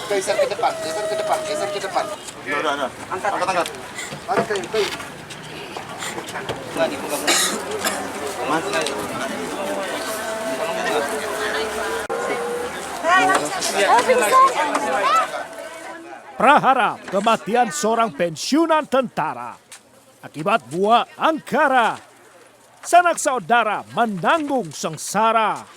Geser ke depan, geser ke depan, geser ke depan. Udah. Angkat. Angkat kayu. Lagi Mas. Prahara kematian seorang pensiunan tentara akibat buah angkara. Sanak saudara menanggung sengsara.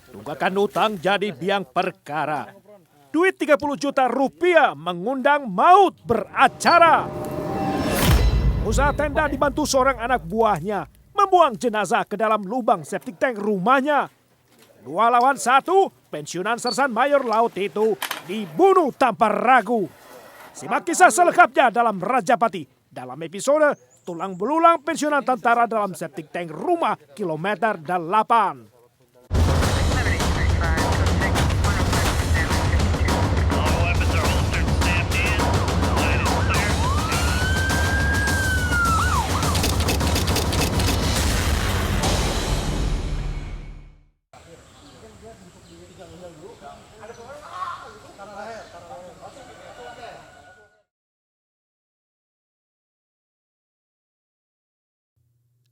Tunggakan utang jadi biang perkara. Duit 30 juta rupiah mengundang maut beracara. Usaha tenda dibantu seorang anak buahnya membuang jenazah ke dalam lubang septic tank rumahnya. 2 lawan 1, pensiunan sersan mayor laut itu dibunuh tanpa ragu. Simak kisah selengkapnya dalam Rajapati dalam episode Tulang Belulang Pensiunan Tentara dalam Septic Tank Rumah kilometer 8.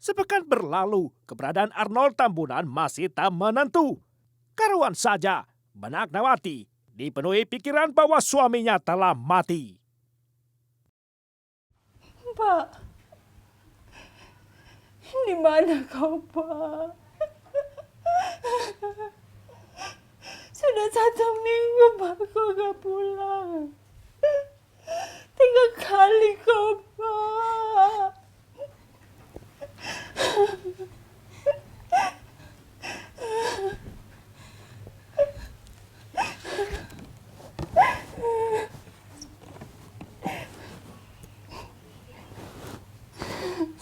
Sepekan berlalu, keberadaan Arnold Tambunan masih tak menentu. Karuan saja, benak Nawati dipenuhi pikiran bahwa suaminya telah mati. Pak, di mana kau, Pak? Sudah 1 minggu, Pak, kau gak pulang. 3 kali kau, Pak.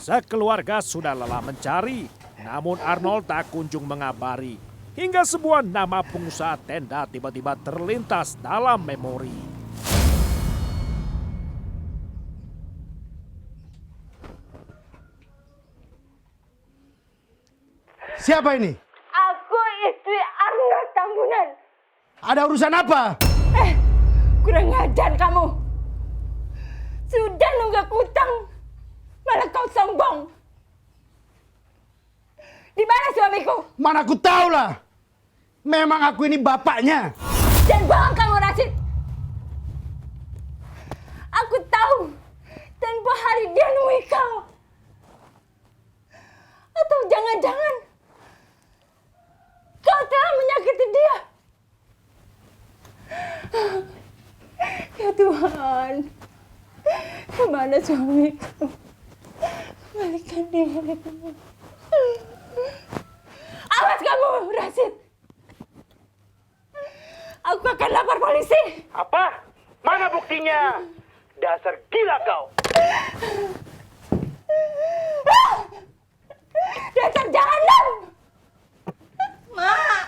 Sekeluarga sudah lelah mencari, namun Arnold tak kunjung mengabari. Hingga sebuah nama pengusaha tenda tiba-tiba terlintas dalam memori. Siapa ini? Aku istri Arnold Tambunan. Ada urusan apa? Kurang ajar kamu. Sudah nunggak utang, malah kau sombong. Di mana suamiku? Mana aku tahu lah. Memang aku ini bapaknya. Dan bohong kamu, Rashid. Aku tahu tempo hari dia nemui kau. Atau jangan-jangan kau telah menyakiti dia. Ya Tuhan, kemana suamiku? Kembalikan dia. Awas kamu, Rashid. Aku akan lapor polisi. Apa? Mana buktinya? Dasar gila kau! Dasar jahanam! Mak!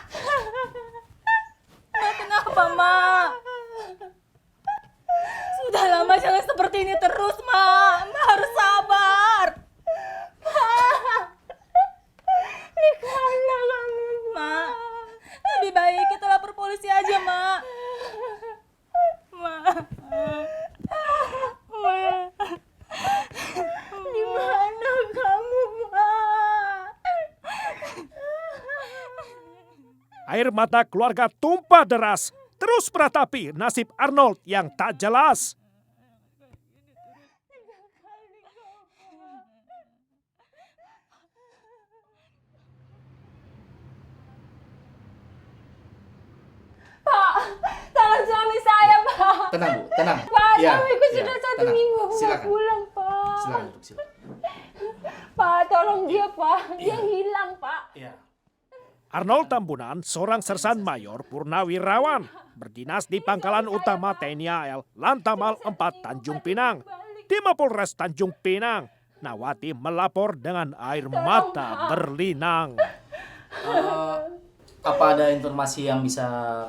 Mak, kenapa, Mak? Sudah lama jangan seperti ini terus, Mak. Mak harus sabar. Mak! Di mana kamu, Mak? Lebih baik kita lapor polisi aja, Mak. Mak. Mak. Di mana kamu, Mak? Air mata keluarga tumpah deras, terus meratapi nasib Arnold yang tak jelas. Pak, tangan suami saya, Pak. Tenang, Bu, tenang. Pak, Ya, suamiku ya, sudah 1 tenang. minggu nggak Silakan. pulang, Pak. Silakan duduk, silakan. Pak, tolong dia, Pak. Dia hilang, Pak. Ya. Arnold Tambunan, seorang sersan mayor purnawirawan, berdinas di Pangkalan Utama TNI AL Lantamal 4 Tanjung Pinang. Di Mapolres Tanjung Pinang, Nawati melapor dengan air mata berlinang. Apa ada informasi yang bisa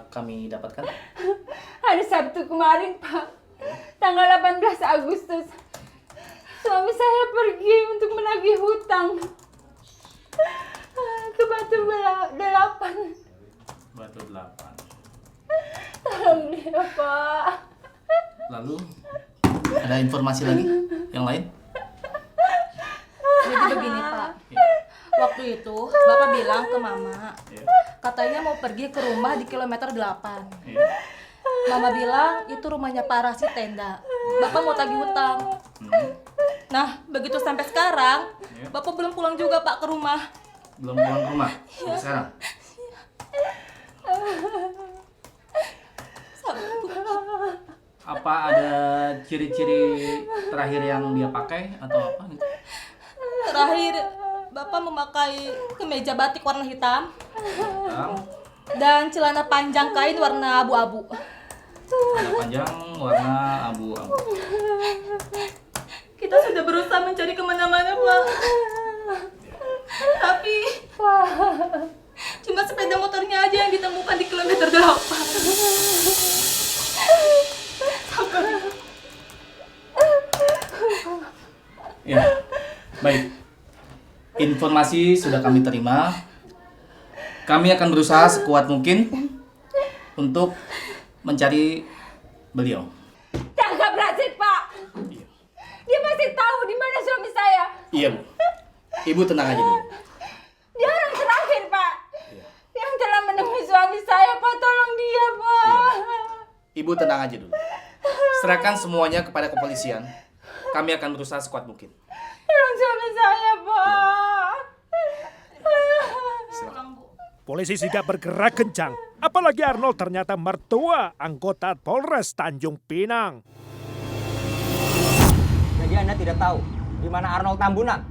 kami dapatkan? Hari Sabtu kemarin, Pak. tanggal 18 Agustus, suami saya pergi untuk menagih hutang ke Batu 8. Batu 8. Tolong dia, Pak. Lalu ada informasi lagi yang lain? Jadi begini Pak, waktu itu Bapak bilang ke Mama, katanya mau pergi ke rumah di kilometer 8. Mama bilang itu rumahnya Pak Rasid Tenda. Bapak mau tagih hutang. Nah, begitu sampai sekarang, Bapak belum pulang juga Pak ke rumah. Belum pulang ke rumah sampai sekarang? Apa ada ciri-ciri terakhir yang dia pakai atau apa gitu? Terakhir, Bapak memakai kemeja batik warna hitam Hitam, dan celana panjang kain warna abu-abu. celana panjang warna abu-abu. Kita sudah berusaha mencari kemana-mana, Pak. Tapi cuma sepeda motornya aja yang ditemukan di kilometer 8. Ya, baik. Informasi sudah kami terima. Kami akan berusaha sekuat mungkin untuk mencari beliau. Tangkap Rasid, Pak. Dia masih tahu di mana suami saya. Iya, Bu. Ibu tenang aja dulu. Dia orang terakhir, Pak. Yang telah menemui suami saya, Pak. Tolong dia, Pak. Ibu tenang aja dulu. Serahkan semuanya kepada kepolisian. Kami akan berusaha sekuat mungkin. Tolong suami saya, Pak. Silakan. Polisi sigap bergerak kencang, apalagi Arnold ternyata mertua anggota Polres Tanjung Pinang. Jadi Anda tidak tahu di mana Arnold Tambunan?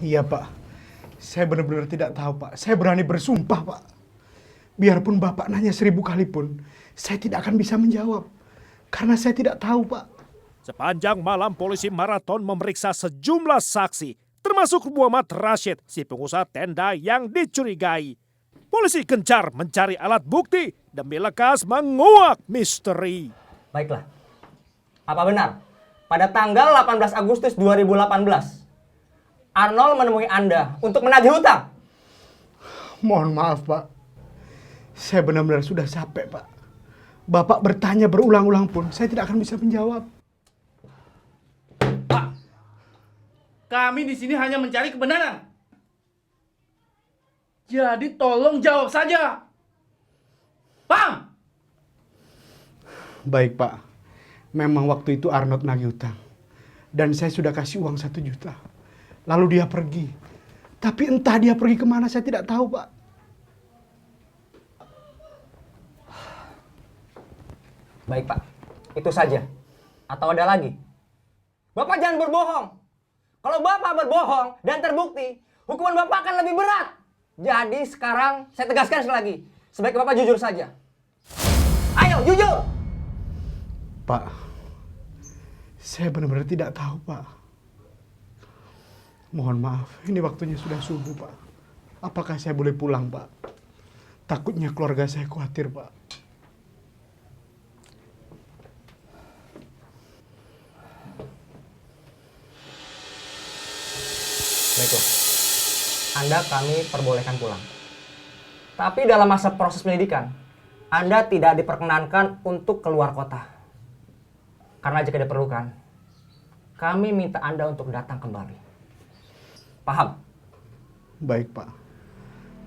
Iya Pak, saya benar-benar tidak tahu Pak. Saya berani bersumpah Pak. Biarpun Bapak nanya 1000 kali pun, saya tidak akan bisa menjawab. Karena saya tidak tahu Pak. Sepanjang malam polisi maraton memeriksa sejumlah saksi, termasuk Muhammad Rashid, si pengusaha tenda yang dicurigai. Polisi gencar mencari alat bukti demi lekas menguak misteri. Baiklah. Apa benar? Pada tanggal 18 Agustus 2018, Arnold menemui Anda untuk menagih hutang? Mohon maaf Pak. Saya benar-benar sudah capek Pak. Bapak bertanya berulang-ulang pun, saya tidak akan bisa menjawab. Pak, kami di sini hanya mencari kebenaran. Jadi tolong jawab saja. Paham? Baik Pak. Memang waktu itu Arnold nagih hutang. Dan saya sudah kasih uang 1 juta. Lalu dia pergi. Tapi entah dia pergi kemana saya tidak tahu Pak. Baik Pak, itu saja. Atau ada lagi? Bapak jangan berbohong. Kalau Bapak berbohong dan terbukti, hukuman Bapak akan lebih berat. Jadi sekarang saya tegaskan sekali lagi. Sebaiknya Bapak jujur saja. Ayo, jujur! Pak, saya benar-benar tidak tahu Pak. Mohon maaf, ini waktunya sudah subuh Pak. Apakah saya boleh pulang Pak? Takutnya keluarga saya khawatir Pak. Baiklah. Anda kami perbolehkan pulang. Tapi dalam masa proses penyidikan, Anda tidak diperkenankan untuk keluar kota. Karena jika diperlukan, kami minta Anda untuk datang kembali. Paham? Baik Pak,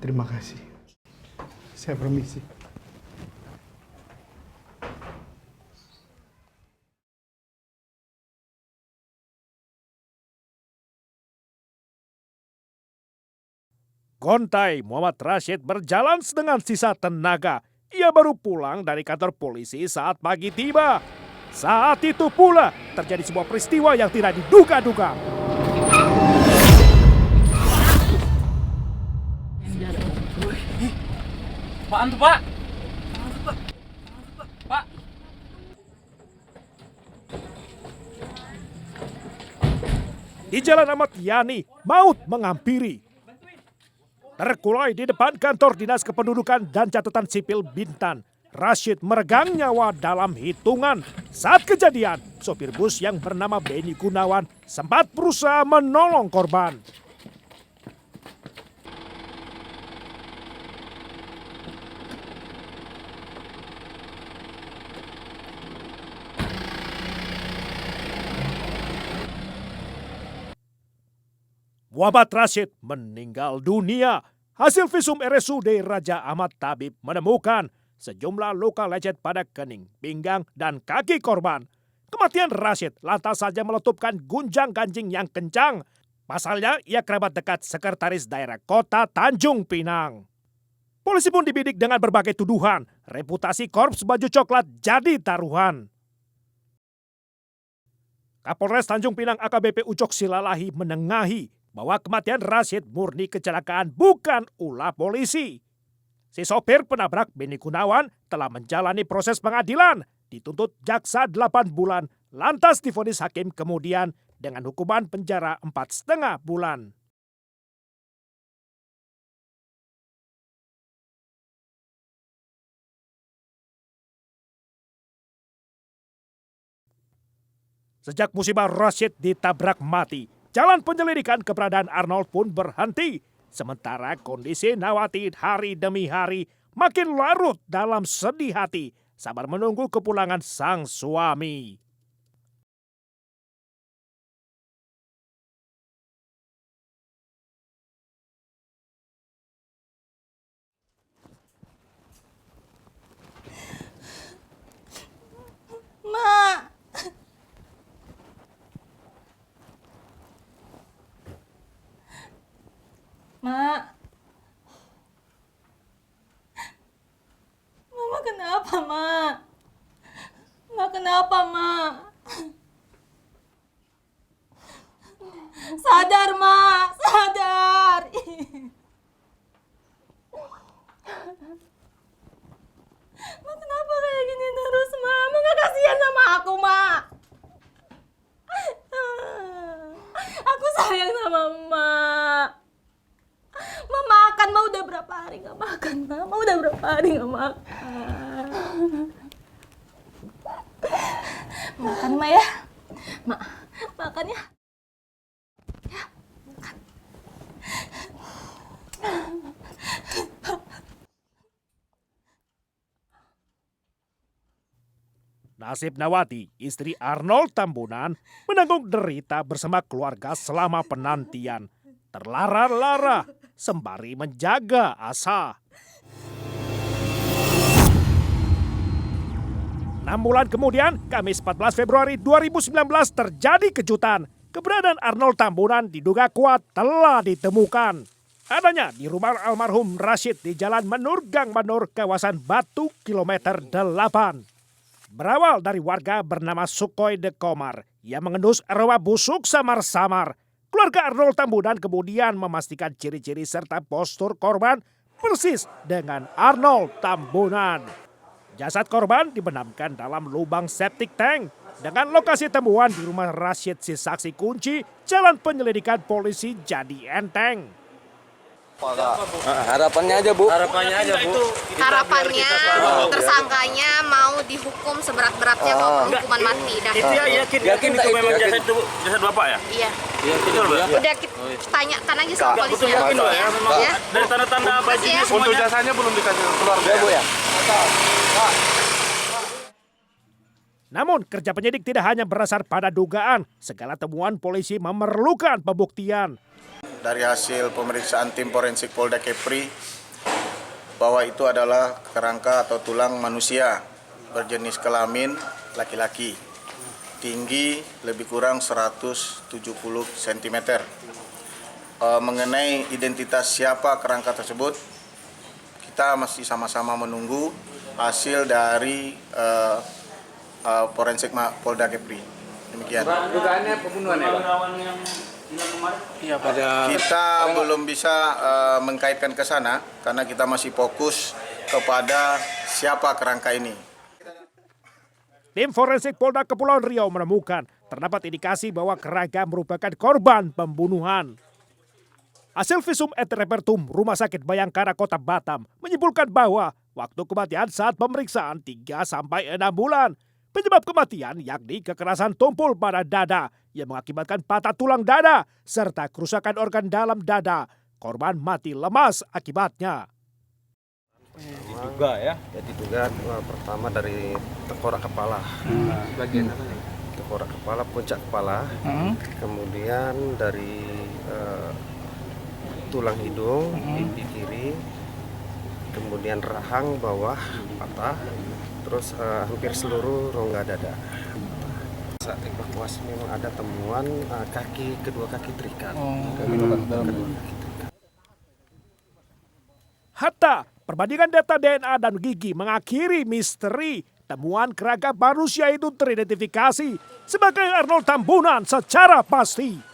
terima kasih. Saya permisi. Gontai Muhammad Rashid berjalan dengan sisa tenaga. Ia baru pulang dari kantor polisi saat pagi tiba. Saat itu pula terjadi sebuah peristiwa yang tidak diduga-duga. Apaan tuh, Pak? Pak. Di Jalan Ahmad Yani, maut menghampiri. Terkulai di depan kantor Dinas Kependudukan dan Catatan Sipil Bintan. Rashid meregang nyawa dalam hitungan. Saat kejadian, sopir bus yang bernama Benny Gunawan sempat berusaha menolong korban. Muhammad Rashid meninggal dunia. Hasil visum RSUD Raja Ahmad Tabib menemukan sejumlah luka lecet pada kening, pinggang, dan kaki korban. Kematian Rashid lantas saja meletupkan gunjang-ganjing yang kencang. Pasalnya, ia kerabat dekat sekretaris daerah kota Tanjung Pinang. Polisi pun dibidik dengan berbagai tuduhan. Reputasi Korps Baju Coklat jadi taruhan. Kapolres Tanjung Pinang AKBP Ucok Silalahi menengahi bahwa kematian Rashid murni kecelakaan, bukan ulah polisi. Si sopir penabrak Benny Gunawan telah menjalani proses pengadilan, dituntut jaksa 8 bulan, lantas divonis hakim kemudian dengan hukuman penjara 4,5 bulan. Sejak musibah Rashid ditabrak mati, jalan penyelidikan keberadaan Arnold pun berhenti. Sementara kondisi Nawati hari demi hari makin larut dalam sedih hati, sabar menunggu kepulangan sang suami. Mak. Mak. Mama kenapa, Mak? Mak kenapa, Mak? Sadar, Mak. Sadar. Mak kenapa kayak gini terus, Mak? Mak gak kasihan sama aku, Mak. Aku sayang sama Mak. Ma makan, Ma udah berapa hari gak makan, Ma udah berapa hari gak makan. Makan, Ma ya. Makan ya. Ya, makan. Nasib Nawati, istri Arnold Tambunan, menanggung derita bersama keluarga selama penantian. Terlara-lara sembari menjaga asa. 6 bulan kemudian, Kamis 14 Februari 2019 terjadi kejutan. Keberadaan Arnold Tambunan diduga kuat telah ditemukan. Adanya di rumah almarhum Rashid di Jalan Menur Gang Manur, kawasan Batu, kilometer 8. Berawal dari warga bernama Sukoy de Komar yang mengendus arwah busuk samar-samar. Keluarga Arnold Tambunan kemudian memastikan ciri-ciri serta postur korban persis dengan Arnold Tambunan. Jasad korban dibenamkan dalam lubang septic tank. Dengan lokasi temuan di rumah Rashid si saksi kunci, jalan penyelidikan polisi jadi enteng. Harapannya aja, Bu. Harapannya tersangkanya mau dihukum seberat-beratnya maupun hukuman mati. Dah. Itu ya yakin itu memang jasad Bapak ya? Iya. Betul, Mbak? Udah kita tanyakan aja sama polisi. Betul yakin, Mbak ya? Memang Ya. dari tanda-tanda bajunya semuanya. Untuk jasanya belum dikasih keluarga, Bu ya? Namun kerja penyidik tidak hanya berdasar pada dugaan. Segala temuan polisi memerlukan pembuktian. Dari hasil pemeriksaan tim forensik Polda Kepri, bahwa itu adalah kerangka atau tulang manusia berjenis kelamin laki-laki. Tinggi lebih kurang 170 cm. Mengenai identitas siapa kerangka tersebut, kita masih sama-sama menunggu hasil dari forensik Polda Kepri. Demikian. Dugaannya pembunuhan ya, Pak? Iya, pada Kita belum bisa mengkaitkan ke sana karena kita masih fokus kepada siapa kerangka ini. Tim forensik Polda Kepulauan Riau menemukan terdapat indikasi bahwa kerangka merupakan korban pembunuhan. Hasil visum et repertum Rumah Sakit Bayangkara Kota Batam menyimpulkan bahwa Waktu kematian saat pemeriksaan 3-6 bulan. Penyebab kematian yakni kekerasan tumpul pada dada yang mengakibatkan patah tulang dada serta kerusakan organ dalam dada. Korban mati lemas akibatnya. Diduga pertama dari tengkorak kepala. Bagian apa nih? Tengkorak kepala, puncak kepala. Kemudian dari tulang hidung, pipi kiri. Kemudian rahang bawah patah. Terus hampir seluruh rongga dada. Saat evakuasi memang ada temuan kedua kaki terikat. Hatta, perbandingan data DNA dan gigi mengakhiri misteri. Temuan kerangka manusia itu teridentifikasi sebagai Arnold Tambunan secara pasti.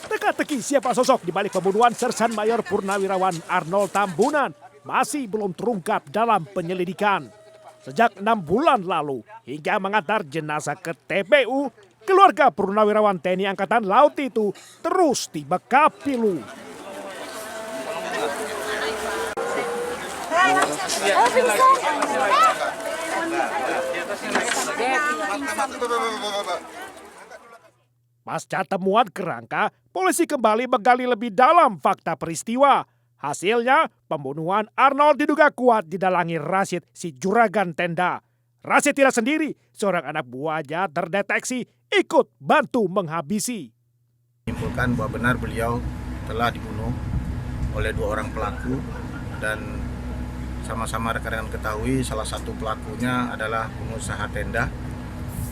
Teka-teki siapa sosok di balik pembunuhan Sersan Mayor Purnawirawan Arnold Tambunan masih belum terungkap dalam penyelidikan. Sejak 6 bulan lalu hingga mengantar jenazah ke TPU, keluarga Purnawirawan TNI Angkatan Laut itu terus dibekap pilu. Pasca temuan kerangka, polisi kembali menggali lebih dalam fakta peristiwa. Hasilnya, pembunuhan Arnold diduga kuat didalangi Rashid si juragan tenda. Rashid tidak sendiri, seorang anak buahnya terdeteksi ikut bantu menghabisi. Menyimpulkan bahwa benar beliau telah dibunuh oleh 2 orang pelaku dan sama-sama rekan-rekan ketahui salah satu pelakunya adalah pengusaha tenda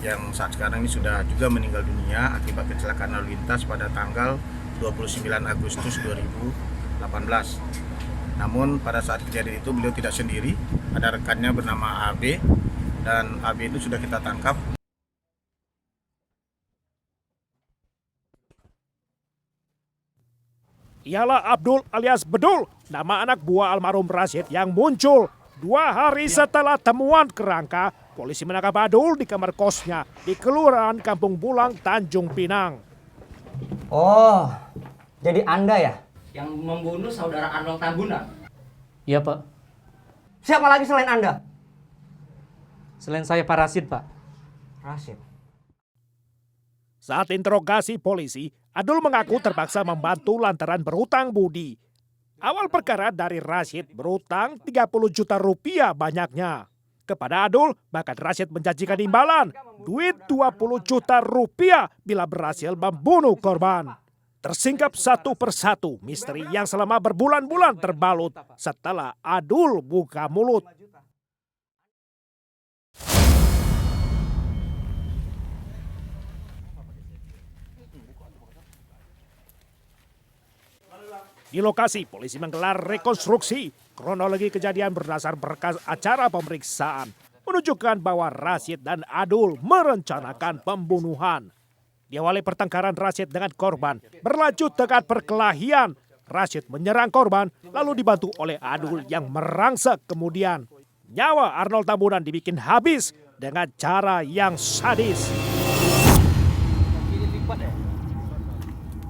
yang saat sekarang ini sudah juga meninggal dunia akibat kecelakaan lalu lintas pada tanggal 29 Agustus 2018. Namun pada saat kejadian itu beliau tidak sendiri, ada rekannya bernama AB dan AB itu sudah kita tangkap. Ialah Abdul alias Bedul, nama anak buah almarhum Rashid yang muncul 2 hari setelah temuan kerangka. Polisi menangkap Abdul di kamar kosnya di Kelurahan Kampung Bulang, Tanjung Pinang. Oh, jadi Anda ya? Yang membunuh saudara Arnold Tambunan? Iya, Pak. Siapa lagi selain Anda? Selain saya Pak Rashid, Pak. Rashid. Saat interogasi polisi, Abdul mengaku terpaksa membantu lantaran berutang budi. Awal perkara dari Rashid berutang 30 juta rupiah banyaknya. Kepada Abdul, bahkan Rashid menjanjikan imbalan, duit 20 juta rupiah bila berhasil membunuh korban. Tersingkap satu persatu misteri yang selama berbulan-bulan terbalut setelah Abdul buka mulut. Di lokasi, polisi menggelar rekonstruksi. Kronologi kejadian berdasar berkas acara pemeriksaan menunjukkan bahwa Rashid dan Abdul merencanakan pembunuhan. Diawali pertengkaran Rashid dengan korban, berlanjut dengan perkelahian. Rashid menyerang korban, lalu dibantu oleh Abdul yang merangsek kemudian. Nyawa Arnold Tambunan dibikin habis dengan cara yang sadis.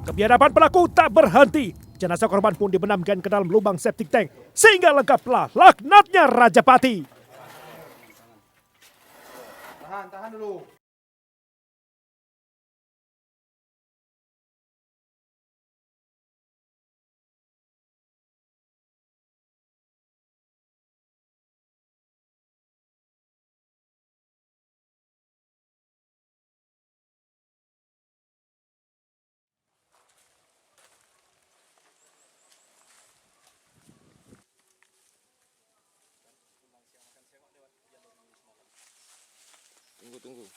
Kebiadaban pelaku tak berhenti. Jenazah korban pun dibenamkan ke dalam lubang septic tank sehingga lengkaplah laknatnya Rajapati. Tahan dulu. Tunggu.